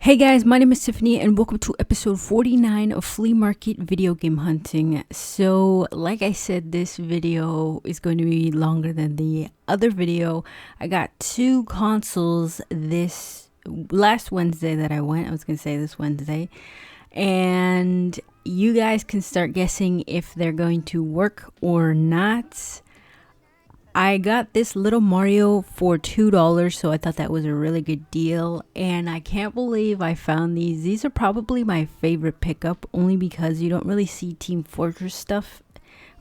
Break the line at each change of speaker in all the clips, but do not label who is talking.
Hey guys, my name is Tiffany and welcome to episode 49 of Flea Market Video Game Hunting. So, like I said, this video is going to be longer than the other video. I got two consoles this last Wednesday that I went. I was going to say this Wednesday. And you guys can start guessing if they're going to work or not. I got this little Mario for $2, so I thought that was a really good deal. And I can't believe I found these. These are probably my favorite pickup, only because you don't really see Team Fortress stuff.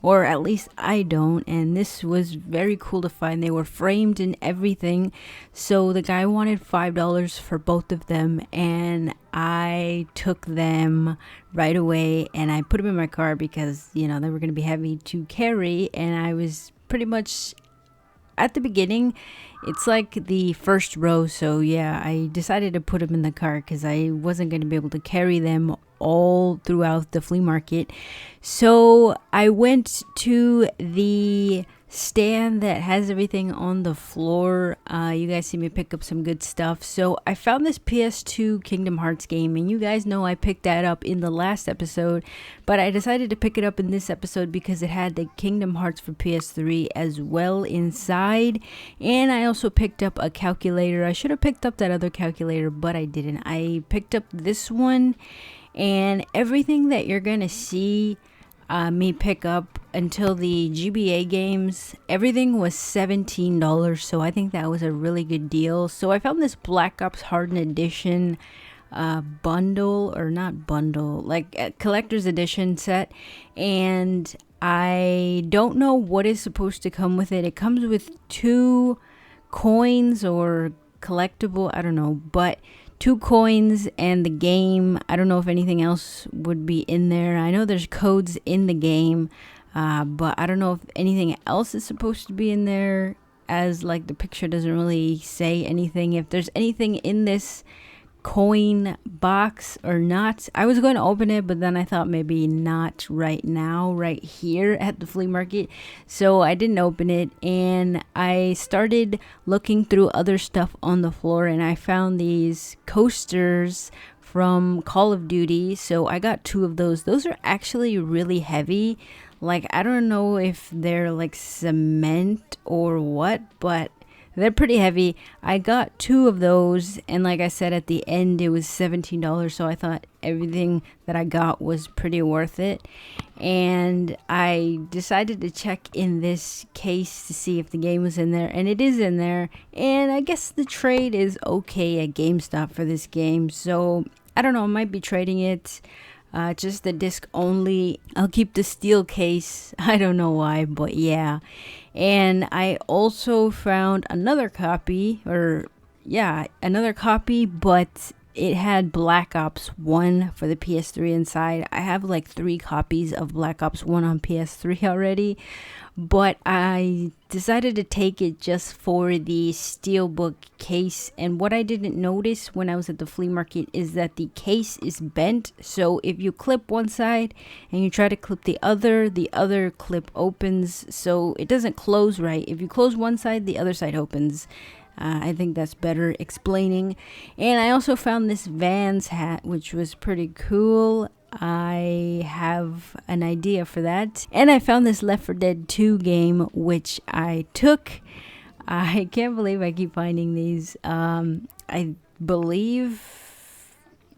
Or at least I don't. And this was very cool to find. They were framed and everything. So the guy wanted $5 for both of them. And I took them right away. And I put them in my car because, you know, they were going to be heavy to carry. And I was pretty much at the beginning, it's like the first row. So yeah, I decided to put them in the car because I wasn't going to be able to carry them all throughout the flea market. So I went to the stand that has everything on the floor. You guys see me pick up some good stuff. So I found this PS2 Kingdom Hearts game, and you guys know I picked that up in the last episode, but I decided to pick it up in this episode because it had the Kingdom Hearts for PS3 as well inside. And I also picked up a calculator. I should have picked up that other calculator, but I didn't. I picked up this one, and everything that you're gonna see me pick up until the GBA games, everything was $17, so I think that was a really good deal. So I found this Black Ops Hardened Edition bundle, or not bundle, like a collector's edition set, and I don't know what is supposed to come with it. It comes with 2 coins or collectible, I don't know, but 2 coins and the game. I don't know if anything else would be in there. I know there's codes in the game, but I don't know if anything else is supposed to be in there, as like the picture doesn't really say anything if there's anything in this coin box or not. I was going to open it, but then I thought maybe not right now, right here at the flea market, so I didn't open it. And I started looking through other stuff on the floor, and I found these coasters from Call of Duty, so I got 2 of those. Those are actually really heavy. Like, I don't know if they're like cement or what, but they're pretty heavy. I got 2 of those, and like I said, at the end it was $17, so I thought everything that I got was pretty worth it. And I decided to check in this case to see if the game was in there, and it is in there. And I guess the trade is okay at GameStop for this game, so I don't know, I might be trading it. Just the disc only. I'll keep the steel case. I don't know why, but yeah. And I also found another copy, but it had Black Ops 1 for the PS3 inside. I have like 3 copies of Black Ops 1 on PS3 already, but I decided to take it just for the steelbook case. And what I didn't notice when I was at the flea market is that the case is bent. So if you clip one side and you try to clip the other clip opens, so it doesn't close right. If you close one side, the other side opens. I think that's better explaining. And I also found this Vans hat, which was pretty cool. I have an idea for that. And I found this Left 4 Dead 2 game, which I took. I can't believe I keep finding these. I believe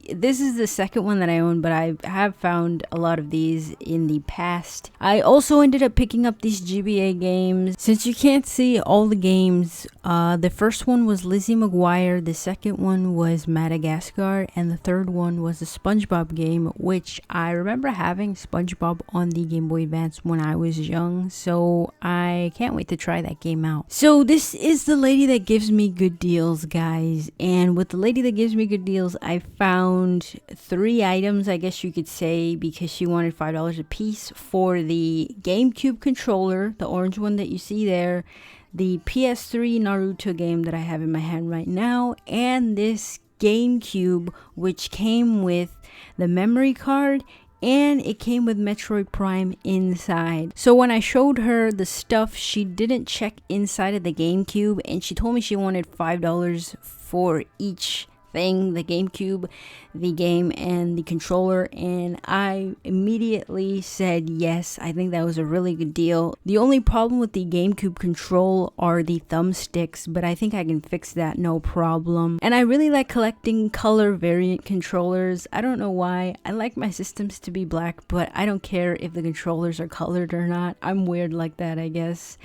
this is the second one that I own, but I have found a lot of these in the past. I also ended up picking up these GBA games. Since you can't see all the games, the first one was Lizzie McGuire, the second one was Madagascar, and the third one was the SpongeBob game, which I remember having SpongeBob on the Game Boy Advance when I was young, so I can't wait to try that game out. So this is the lady that gives me good deals, guys, and with the lady that gives me good deals, I found 3 items, I guess you could say, because she wanted $5 a piece for the GameCube controller, the orange one that you see there, the PS3 Naruto game that I have in my hand right now, and this GameCube, which came with the memory card and it came with Metroid Prime inside. So when I showed her the stuff, she didn't check inside of the GameCube, and she told me she wanted $5 for each thing, the GameCube, the game, and the controller, and I immediately said yes. I think that was a really good deal. The only problem with the GameCube control are the thumbsticks, but I think I can fix that no problem. And I really like collecting color variant controllers. I don't know why. I like my systems to be black, but I don't care if the controllers are colored or not. I'm weird like that, I guess.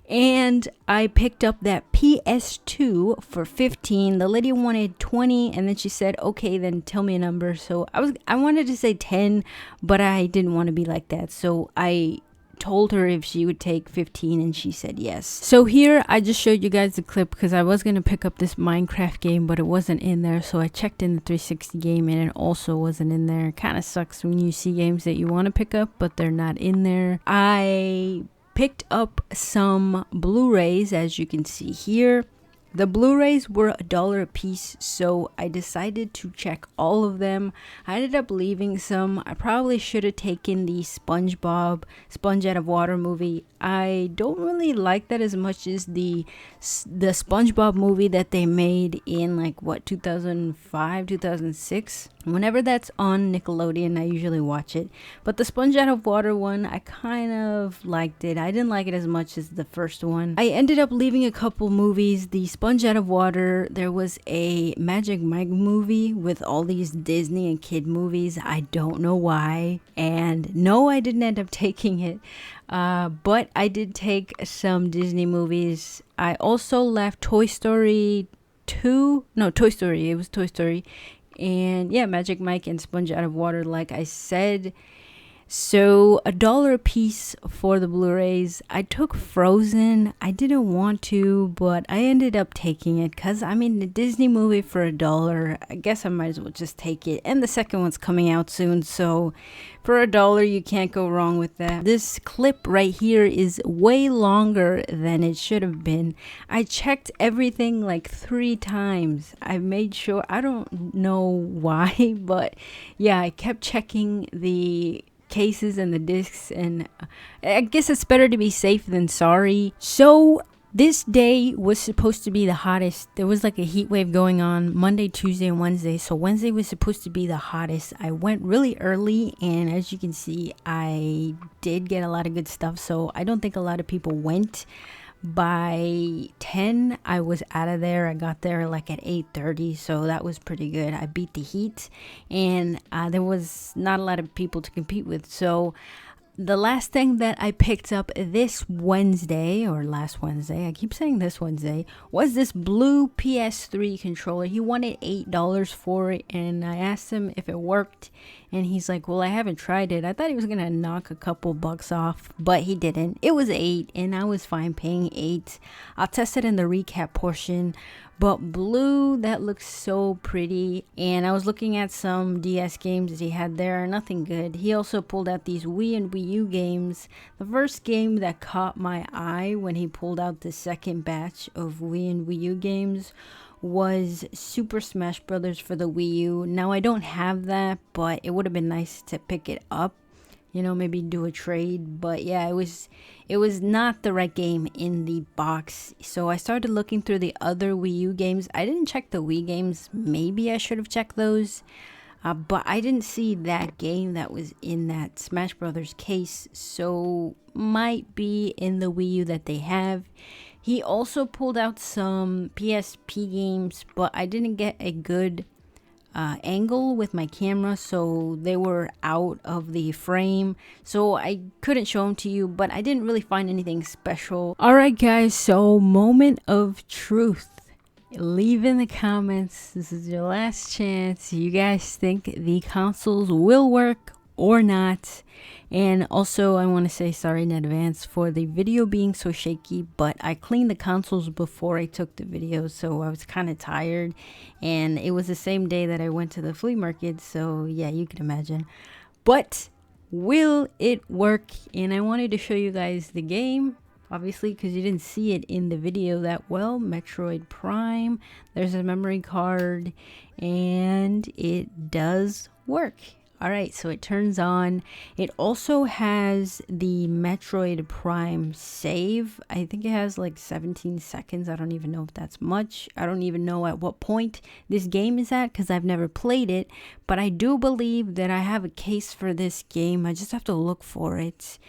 And I picked up that PS2 for $15. The lady wanted $20, and then she said, okay, then tell me a number. So I wanted to say 10, but I didn't want to be like that. So I told her if she would take 15, and she said yes. So here I just showed you guys the clip because I was going to pick up this Minecraft game, but it wasn't in there. So I checked in the 360 game and it also wasn't in there. Kind of sucks when you see games that you want to pick up, but they're not in there. I picked up some Blu-rays, as you can see here. The Blu-rays were $1 a piece, so I decided to check all of them. I ended up leaving some. I probably should have taken the SpongeBob Sponge Out of Water movie. I don't really like that as much as the SpongeBob movie that they made in like what, 2005, 2006. Whenever that's on Nickelodeon, I usually watch it. But the Sponge Out of Water one, I kind of liked it. I didn't like it as much as the first one. I ended up leaving a couple movies. The Sponge Out of Water, there was a Magic Mike movie with all these Disney and kid movies. I don't know why. And no, I didn't end up taking it. But I did take some Disney movies. I also left Toy Story 2. No, Toy Story. It was Toy Story. And yeah, Magic Mike and Sponge Out of Water, like I said. So $1 a piece for the Blu-rays. I took Frozen. I didn't want to, but I ended up taking it because I mean the Disney movie for $1. I guess I might as well just take it. And the second one's coming out soon, so for $1 you can't go wrong with that. This clip right here is way longer than it should have been. I checked everything like 3 times. I made sure, I don't know why, but yeah, I kept checking the cases and the discs, and I guess it's better to be safe than sorry. So this day was supposed to be the hottest. There was like a heat wave going on Monday, Tuesday, and Wednesday. So Wednesday was supposed to be the hottest. I went really early, and as you can see, I did get a lot of good stuff. So I don't think a lot of people went. By 10 I was out of there. I got there like at 8:30, so that was pretty good. I beat the heat, and there was not a lot of people to compete with. So the last thing that I picked up this Wednesday, or last Wednesday, I keep saying this Wednesday, was this blue PS3 controller. He wanted $8 for it, and I asked him if it worked, and he's like, well, I haven't tried it. I thought he was gonna knock a couple bucks off, but he didn't. It was $8, and I was fine paying $8. I'll test it in the recap portion. But blue, that looks so pretty. And I was looking at some DS games that he had there. Nothing good. He also pulled out these Wii and Wii U games. The first game that caught my eye when he pulled out the second batch of Wii and Wii U games was Super Smash Bros. For the Wii U. Now, I don't have that, but it would have been nice to pick it up. You know, maybe do a trade. But yeah, it was not the right game in the box. So I started looking through the other Wii U games. I didn't check the Wii games. Maybe I should have checked those. But I didn't see that game that was in that Smash Brothers case. So might be in the Wii U that they have. He also pulled out some PSP games, but I didn't get a good angle with my camera, so they were out of the frame, so I couldn't show them to you, but I didn't really find anything special. Alright guys, so moment of truth. Leave in the comments. This is your last chance. You guys think the consoles will work or not? And also, I want to say sorry in advance for the video being so shaky, but I cleaned the consoles before I took the video, so I was kind of tired, and it was the same day that I went to the flea market, so yeah, you can imagine. But will it work? And I wanted to show you guys the game, obviously, because you didn't see it in the video that well. Metroid Prime, there's a memory card, and it does work. All right, so it turns on. It also has the Metroid Prime save. I think it has like 17 seconds. I don't even know if that's much. I don't even know at what point this game is at because I've never played it. But I do believe that I have a case for this game. I just have to look for it.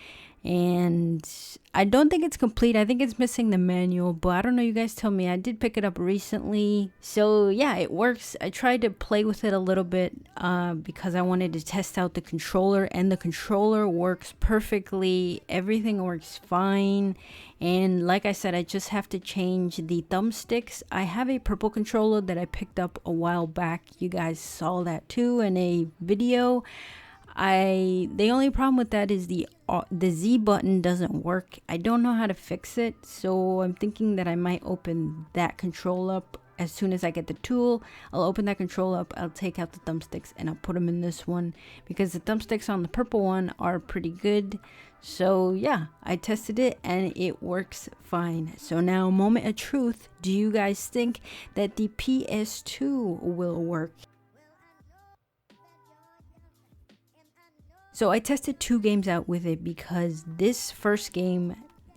And I don't think it's complete. I think it's missing the manual, but I don't know, you guys tell me. I did pick it up recently, so yeah, it works. I tried to play with it a little bit because I wanted to test out the controller, and the controller works perfectly. Everything works fine, and like I said, I just have to change the thumbsticks. I have a purple controller that I picked up a while back. You guys saw that too in a video. The only problem with that is the Z button doesn't work. I don't know how to fix it, so I'm thinking that I might open that control up as soon as I get the tool. I'll open that control up, I'll take out the thumbsticks, and I'll put them in this one because the thumbsticks on the purple one are pretty good. So yeah, I tested it and it works fine. So now, moment of truth, do you guys think that the PS2 will work? So I tested 2 games out with it because this first game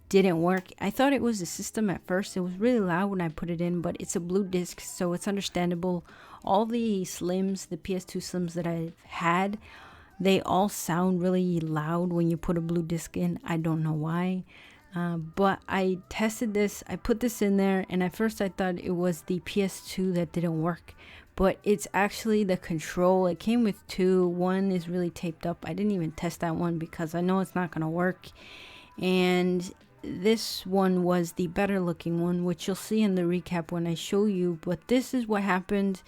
didn't work. I thought it was the system at first. It was really loud when I put it in, but it's a blue disc, so it's understandable. All the Slims, the PS2 Slims that I've had, they all sound really loud when you put a blue disc in. I don't know why. But I tested this, I put this in there, and at first I thought it was the PS2 that didn't work. But it's actually the control. It came with 2. One is really taped up. I didn't even test that one because I know it's not going to work. And this one was the better looking one, which you'll see in the recap when I show you. But this is what happened.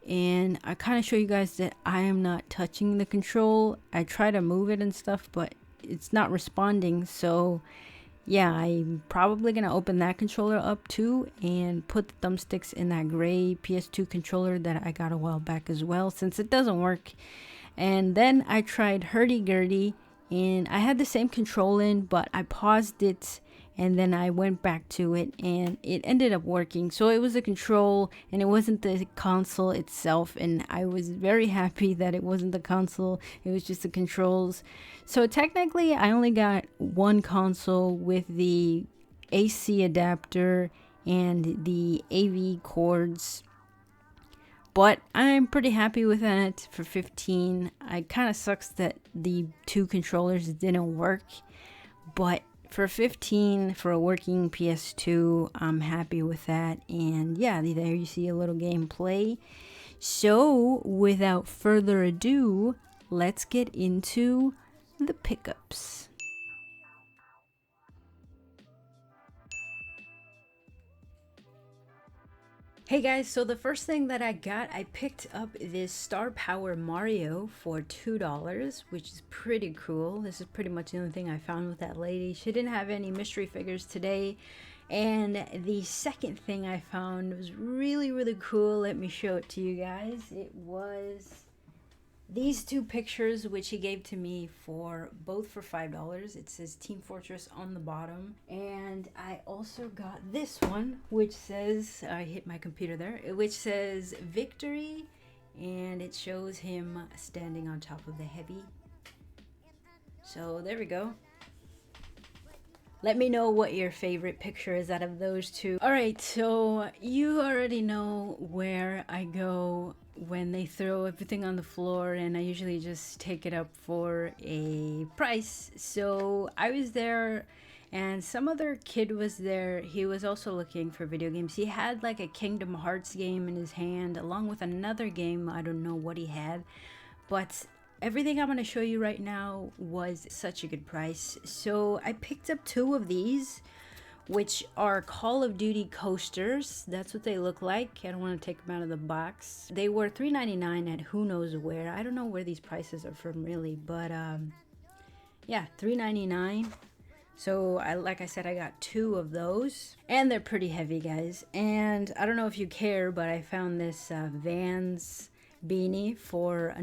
And I kind of show you guys that I am not touching the control. I try to move it and stuff, but it's not responding. So yeah, I'm probably going to open that controller up too and put the thumbsticks in that gray PS2 controller that I got a while back as well, since it doesn't work. And then I tried hurdy-gurdy, and I had the same control in, but I paused it and then I went back to it and it ended up working. So it was a control and it wasn't the console itself, and I was very happy that it wasn't the console, it was just the controls. So technically I only got one console with the AC adapter and the AV cords, but I'm pretty happy with that for 15. It kind of sucks that the 2 controllers didn't work, but for 15 for a working PS2, I'm happy with that. And yeah, there you see a little gameplay. So without further ado, let's get into the pickups. Hey guys, so the first thing that I got, I picked up this Star Power Mario for $2, which is pretty cool. This is pretty much the only thing I found with that lady. She didn't have any mystery figures today. And the second thing I found was really, really cool. Let me show it to you guys. It was these 2 pictures, which he gave to me for both for $5. It says Team Fortress on the bottom, and I also got this one, which says, I hit my computer there, which says Victory, and it shows him standing on top of the heavy. So there we go. Let me know what your favorite picture is out of those 2. Alright, so you already know where I go when they throw everything on the floor, and I usually just take it up for a price. So I was there, and some other kid was there. He was also looking for video games. He had like a Kingdom Hearts game in his hand along with another game. I don't know what he had, but everything I'm going to show you right now was such a good price. So I picked up 2 of these, which are Call of Duty coasters. That's what they look like. I don't want to take them out of the box. They were $3.99 at who knows where. I don't know where these prices are from really, but yeah, $3.99. So like I said, I got 2 of those, and they're pretty heavy, guys. And I don't know if you care, but I found this Vans beanie for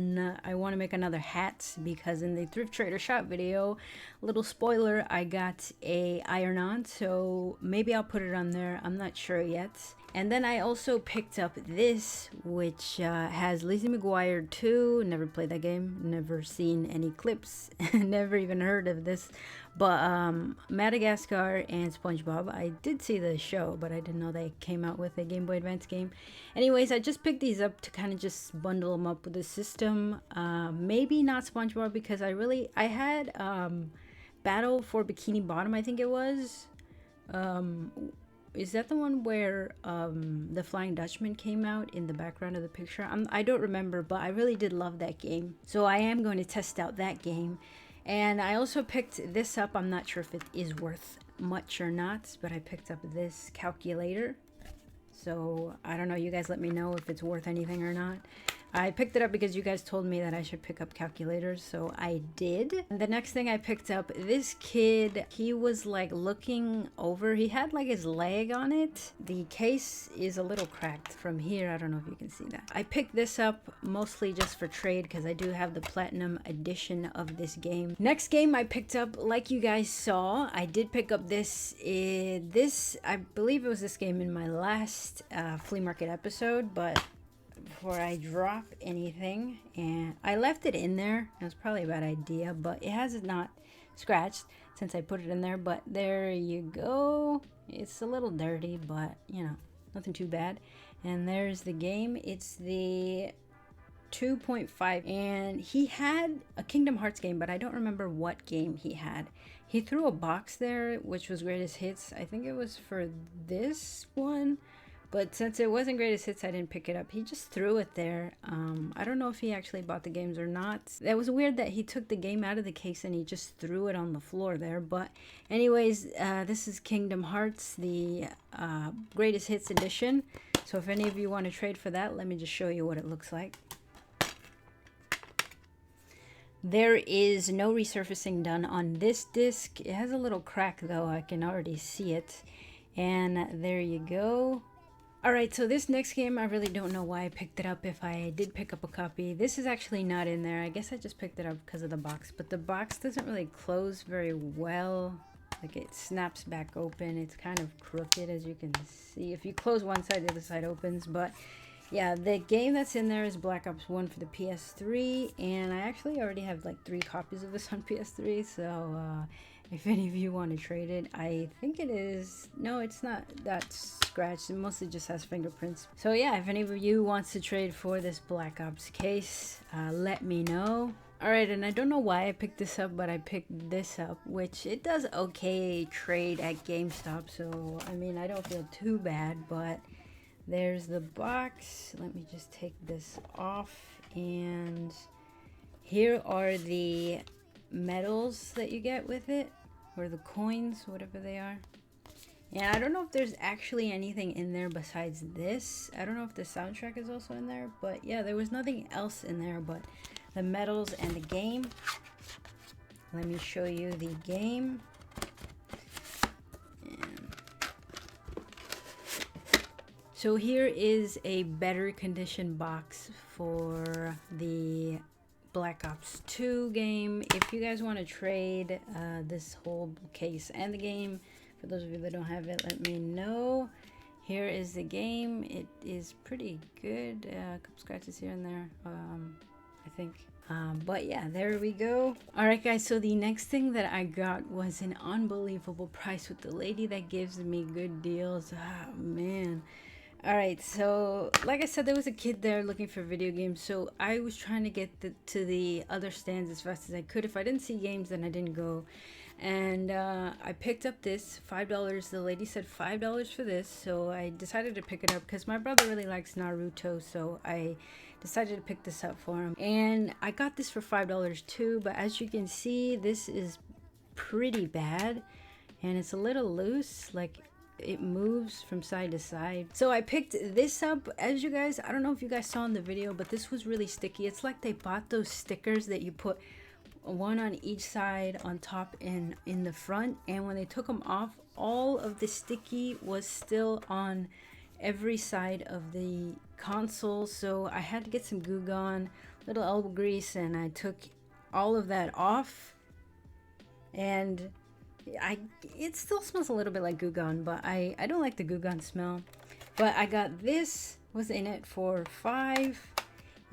I want to make another hat, because in the Thrift Trader shop video, little spoiler, I got a iron-on, so maybe I'll put it on there. I'm not sure yet. And then I also picked up this, which has Lizzie McGuire 2. Never played that game, never seen any clips, never even heard of this. But Madagascar and SpongeBob, I did see the show, but I didn't know they came out with a Game Boy Advance game. Anyways, I just picked these up to kind of just bundle them up with the system. Maybe not SpongeBob, because I had Battle for Bikini Bottom, I think it was. Is that the one where the Flying Dutchman came out in the background of the picture? I don't remember, but I really did love that game. So I am going to test out that game. And I also picked this up. I'm not sure if it is worth much or not, but I picked up this calculator. So I don't know, you guys let me know if it's worth anything or not. I picked it up because you guys told me that I should pick up calculators, so I did. And the next thing I picked up, this kid, he was like looking over, he had like his leg on it. The case is a little cracked from here. I don't know if you can see that. I picked this up mostly just for trade because I do have the platinum edition of this game. Next game I picked up, like you guys saw, I did pick up this. I believe it was this game in my last flea market episode, but before I drop anything, and I left it in there. It was probably a bad idea, but it has not scratched since I put it in there. But there you go. It's a little dirty, but you know, nothing too bad. And there's the game. It's the 2.5, and he had a Kingdom Hearts game, but I don't remember what game he had. He threw a box there, which was Greatest Hits. I think it was for this one. But since it wasn't Greatest Hits, I didn't pick it up. He just threw it there. I don't know if he actually bought the games or not. That was weird that he took the game out of the case and he just threw it on the floor there. But anyways, this is Kingdom Hearts, the Greatest Hits edition. So if any of you want to trade for that, let me just show you what it looks like. There is no resurfacing done on this disc. It has a little crack though. I can already see it. And there you go. Alright, so this next game, I really don't know why I picked it up if I did pick up a copy. This is actually not in there. I guess I just picked it up because of the box. But the box doesn't really close very well. Like, it snaps back open. It's kind of crooked, as you can see. If you close one side, the other side opens. But yeah, the game that's in there is Black Ops 1 for the PS3. And I actually already have like 3 copies of this on PS3. So if any of you want to trade it, I think it is. No, it's not that scratched. It mostly just has fingerprints. So yeah, if any of you wants to trade for this Black Ops case, let me know. Alright, and I don't know why I picked this up, but I picked this up, which it does okay trade at GameStop. So I mean, I don't feel too bad, but there's the box. Let me just take this off, and here are the medals that you get with it, or the coins, whatever they are. And I don't know if there's actually anything in there besides this. I don't know if the soundtrack is also in there, but yeah, there was nothing else in there but the medals and the game. Let me show you the game. And so here is a better condition box for the Black Ops 2 game. If you guys want to trade this whole case and the game, for those of you that don't have it, let me know. Here is the game. It is pretty good. A couple scratches here and there, I think. But yeah, there we go. Alright guys, so the next thing that I got was an unbelievable price with the lady that gives me good deals. Oh man. Alright, so like I said, there was a kid there looking for video games, so I was trying to get to the other stands as fast as I could. If I didn't see games, then I didn't go. And I picked up this $5. The lady said $5 for this, so I decided to pick it up because my brother really likes Naruto, so I decided to pick this up for him. And I got this for $5 too, but as you can see, this is pretty bad and it's a little loose. Like, it moves from side to side. So I picked this up. As you guys, I don't know if you guys saw in the video, but this was really sticky. It's like they bought those stickers that you put one on each side, on top and in the front, and when they took them off, all of the sticky was still on every side of the console. So I had to get some Goo Gone, little elbow grease, and I took all of that off, and it still smells a little bit like Goo Gone, but I don't like the Goo Gone smell. But I got this, was in it for $5.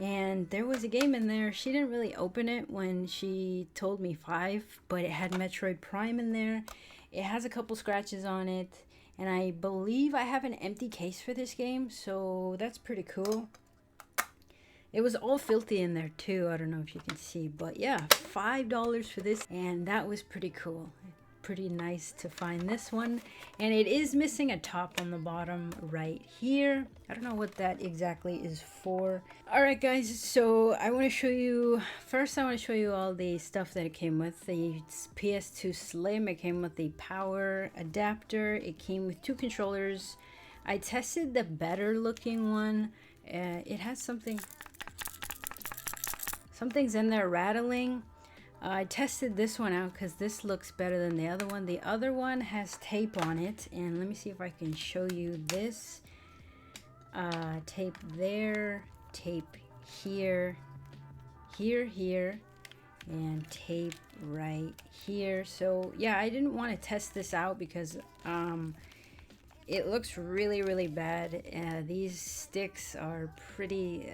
And there was a game in there. She didn't really open it when she told me $5, but it had Metroid Prime in there. It has a couple scratches on it. And I believe I have an empty case for this game, so that's pretty cool. It was all filthy in there too. I don't know if you can see, but yeah, $5 for this, and that was pretty cool. Pretty nice to find this one, and it is missing a top on the bottom right here. I don't know what that exactly is for. All right guys, so I want to show you first, I want to show you all the stuff that it came with. The PS2 Slim, it came with the power adapter, it came with 2 controllers. I tested the better looking one. It has something's in there rattling. I tested this one out because this looks better than the other one. The other one has tape on it, and let me see if I can show you this. Tape there, tape here, here, and tape right here. So yeah, I didn't want to test this out because it looks really bad. These sticks are pretty,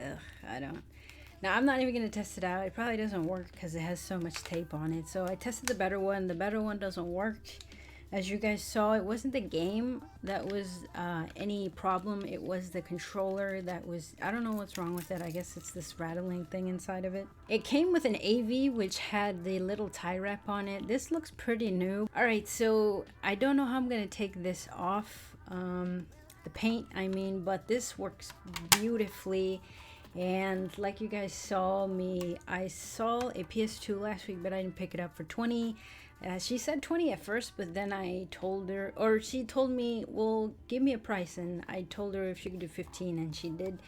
Now, I'm not even going to test it out. It probably doesn't work because it has so much tape on it. So I tested the better one. The better one doesn't work. As you guys saw, it wasn't the game that was any problem. It was the controller that was, I don't know what's wrong with it. I guess it's this rattling thing inside of it. It came with an AV, which had the little tie wrap on it. This looks pretty new. All right, so I don't know how I'm going to take this off. The paint, I mean, but this works beautifully. And like you guys saw me, I saw a PS2 last week, but I didn't pick it up for 20. She said 20 at first, but then I told her, or she told me, well, give me a price. And I told her if she could do 15, and she did.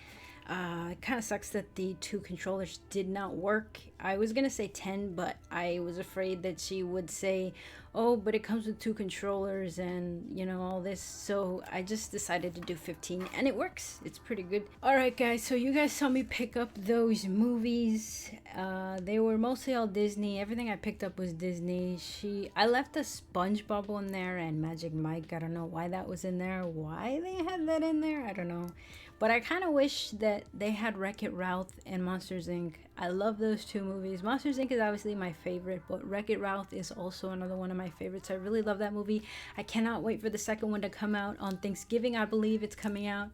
It kind of sucks that the 2 controllers did not work. I was gonna say 10, but I was afraid that she would say, oh, but it comes with 2 controllers and you know all this, so I just decided to do 15, and it works. It's pretty good. All right guys, so you guys saw me pick up those movies. They were mostly all Disney. Everything I picked up was Disney. I left a SpongeBob in there and Magic Mike. I don't know why that was in there, why they had that in there, I don't know. But I kind of wish that they had Wreck-It Ralph and Monsters Inc. I love those 2 movies. Monsters Inc. is obviously my favorite, but Wreck-It Ralph is also another one of my favorites. I really love that movie. I cannot wait for the second one to come out on Thanksgiving. I believe it's coming out.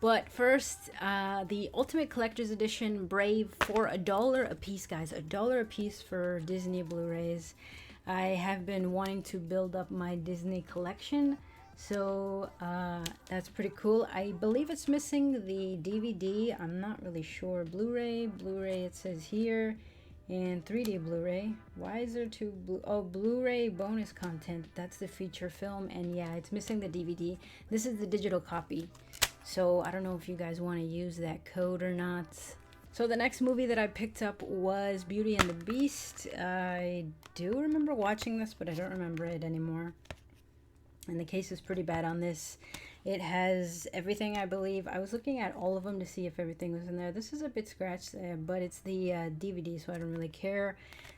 But first, the Ultimate Collector's Edition Brave for $1 a piece, guys. $1 a piece for Disney Blu-rays. I have been wanting to build up my Disney collection. So that's pretty cool. I believe it's missing the DVD. I'm not really sure. Blu-ray it says here, and 3D Blu-ray. Why is there 2 Blu-ray bonus content? That's the feature film, and yeah, it's missing the DVD. This is the digital copy. So I don't know if you guys want to use that code or not. So the next movie that I picked up was Beauty and the Beast. I do remember watching this, but I don't remember it anymore. And the case is pretty bad on this. It has everything, I believe. I was looking at all of them to see if everything was in there. This is a bit scratched, but it's the DVD, so I don't really care.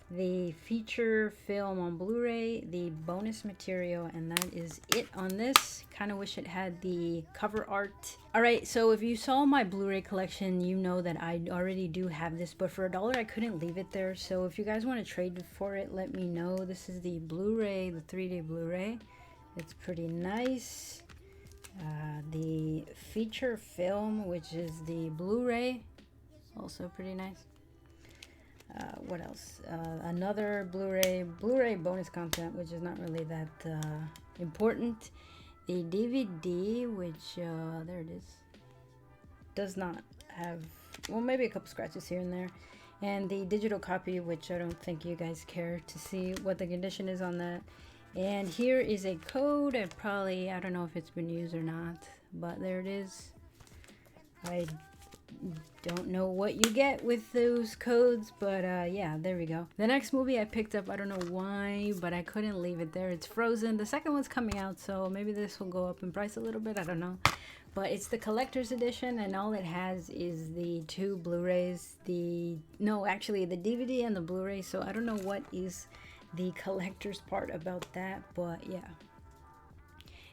The feature film on Blu-ray, the bonus material, and that is it on this. Kind of wish it had the cover art. Alright, so if you saw my Blu-ray collection, you know that I already do have this, but for $1 I couldn't leave it there. So if you guys want to trade for it, let me know. This is the Blu-ray, the 3D Blu-ray. It's pretty nice. The feature film, which is the Blu-ray, also pretty nice. What else? Another Blu-ray bonus content, which is not really that important. The DVD, which there it is, does not have, well, maybe a couple scratches here and there. And the digital copy, which I don't think you guys care to see what the condition is on that. And here is a code. I don't know if it's been used or not, but there it is. I don't know what you get with those codes, but yeah, there we go. The next movie I picked up, I don't know why, but I couldn't leave it there. It's Frozen. The second one's coming out, so maybe this will go up in price a little bit. I don't know. But it's the collector's edition, and all it has is the 2 Blu-rays. Actually the DVD and the Blu-ray, so I don't know what is the collector's part about that, but yeah.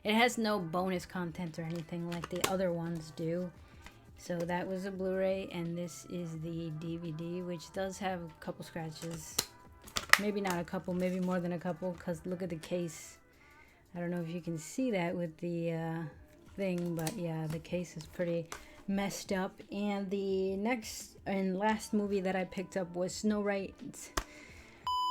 It has no bonus content or anything like the other ones do. So that was a Blu-ray, and this is the DVD, which does have a couple scratches. Maybe not a couple, maybe more than a couple, because look at the case. I don't know if you can see that with the thing, but yeah, the case is pretty messed up. And the next and last movie that I picked up was Snow White.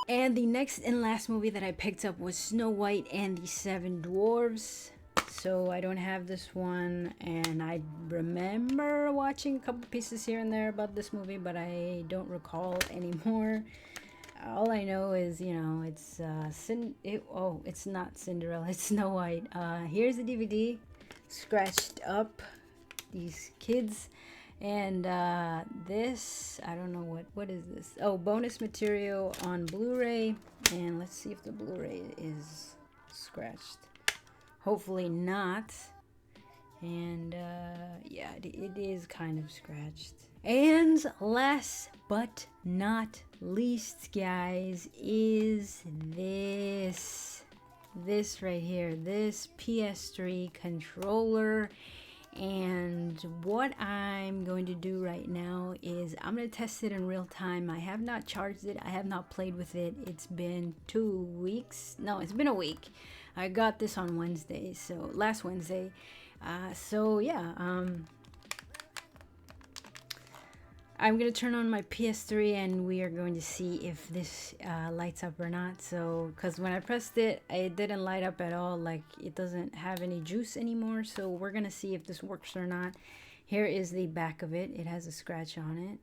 And the next and last movie that I picked up was Snow White and the Seven Dwarfs. So I don't have this one, and I remember watching a couple pieces here and there about this movie, but I don't recall anymore. All I know is, you know, it's it's not Cinderella, it's Snow White. Here's the DVD, scratched up, these kids. And this, I don't know what is this? Oh, bonus material on Blu-ray. And let's see if the Blu-ray is scratched. Hopefully not. And yeah, it is kind of scratched. And last but not least, guys, is this right here, this PS3 controller. And what I'm going to do right now is I'm going to test it in real time. I have not charged it. I have not played with it. It's been 2 weeks. No, it's been a week. I got this on Wednesday, so last Wednesday. So yeah, I'm going to turn on my PS3 and we are going to see if this lights up or not. So, because when I pressed it, it didn't light up at all. Like, it doesn't have any juice anymore. So we're going to see if this works or not. Here is the back of it. It has a scratch on it.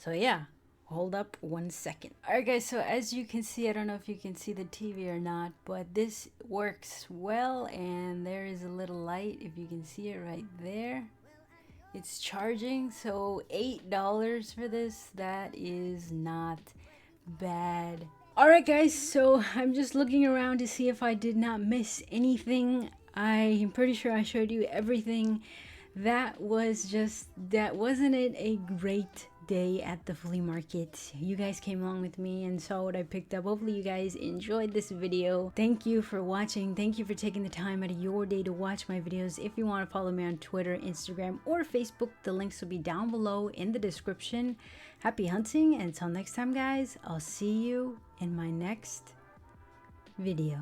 So yeah, hold up 1 second. Alright guys, so as you can see, I don't know if you can see the TV or not, but this works well. And there is a little light, if you can see it right there. It's charging, so $8 for this. That is not bad. Alright guys, so I'm just looking around to see if I did not miss anything. I'm pretty sure I showed you everything. Wasn't it a great day at the flea market? You guys came along with me and saw what I picked up. Hopefully you guys enjoyed this video. Thank you for watching. Thank you for taking the time out of your day to watch my videos. If you want to follow me on Twitter, Instagram, or Facebook, the links will be down below in the description. Happy hunting. Until next time, guys, I'll see you in my next video.